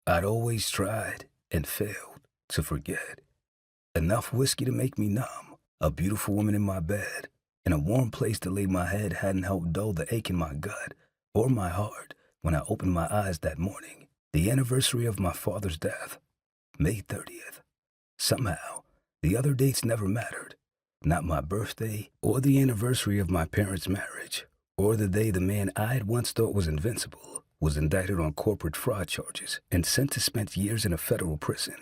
I'd always tried and failed to forget. Enough whiskey to make me numb, a beautiful woman in my bed, and a warm place to lay my head hadn't helped dull the ache in my gut or my heart when I opened my eyes that morning. The anniversary of my father's death, May 30th. Somehow, the other dates never mattered. Not my birthday, or the anniversary of my parents' marriage, or the day the man I'd once thought was invincible was indicted on corporate fraud charges and sent to spend years in a federal prison.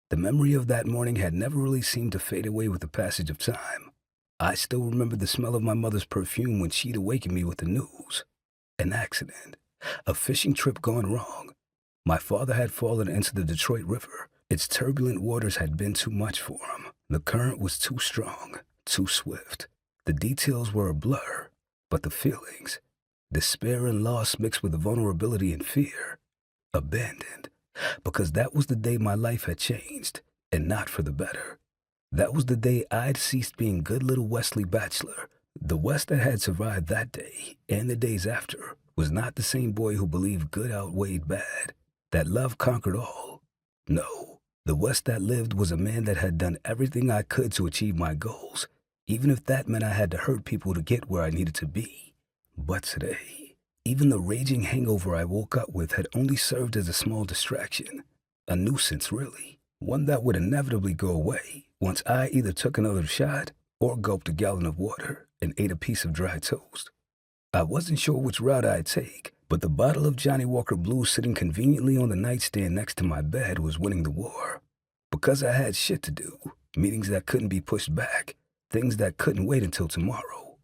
The memory of that morning had never really seemed to fade away with the passage of time. I still remember the smell of my mother's perfume when she'd awakened me with the news. An accident. A fishing trip gone wrong. My father had fallen into the Detroit River. Its turbulent waters had been too much for him. The current was too strong, too swift. The details were a blur, but the feelings, despair and loss mixed with the vulnerability and fear, abandoned. Because that was the day my life had changed, and not for the better. That was the day I'd ceased being good little Wesley Bachelor. The Wes that had survived that day, and the days after, was not the same boy who believed good outweighed bad, that love conquered all. No, the Wes that lived was a man that had done everything I could to achieve my goals, even if that meant I had to hurt people to get where I needed to be. But today, even the raging hangover I woke up with had only served as a small distraction. A nuisance, really. One that would inevitably go away once I either took another shot or gulped a gallon of water and ate a piece of dry toast. I wasn't sure which route I'd take, but the bottle of Johnny Walker Blue sitting conveniently on the nightstand next to my bed was winning the war. Because I had shit to do, meetings that couldn't be pushed back, things that couldn't wait until tomorrow.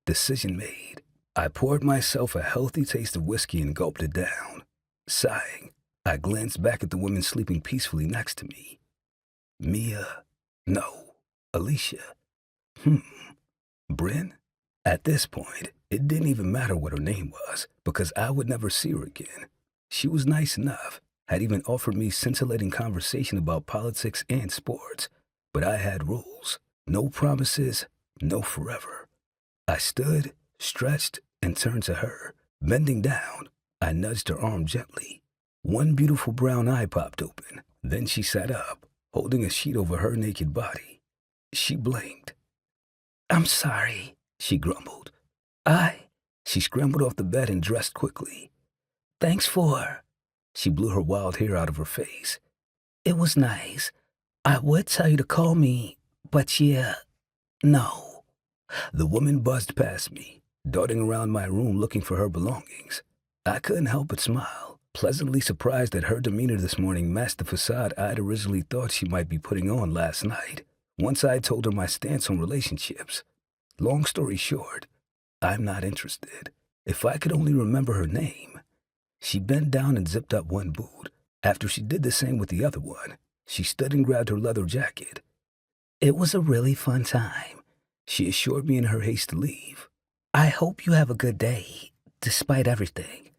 Decision made. I poured myself a healthy taste of whiskey and gulped it down. Sighing, I glanced back at the women sleeping peacefully next to me. Mia. No. Alicia. Bryn? At this point, it didn't even matter what her name was, because I would never see her again. She was nice enough, had even offered me scintillating conversation about politics and sports, but I had rules. No promises, no forever. I stood, stretched, and turned to her. Bending down, I nudged her arm gently. One beautiful brown eye popped open. Then she sat up, holding a sheet over her naked body. She blinked. "I'm sorry," she grumbled. She scrambled off the bed and dressed quickly. "Thanks for..." She blew her wild hair out of her face. "It was nice. I would tell you to call me, but yeah, no." The woman buzzed past me, darting around my room looking for her belongings. I couldn't help but smile, pleasantly surprised that her demeanor this morning matched the facade I'd originally thought she might be putting on last night, once I told her my stance on relationships. Long story short, I'm not interested. If I could only remember her name. She bent down and zipped up one boot. After she did the same with the other one, she stood and grabbed her leather jacket. "It was a really fun time," she assured me in her haste to leave. "I hope you have a good day, despite everything."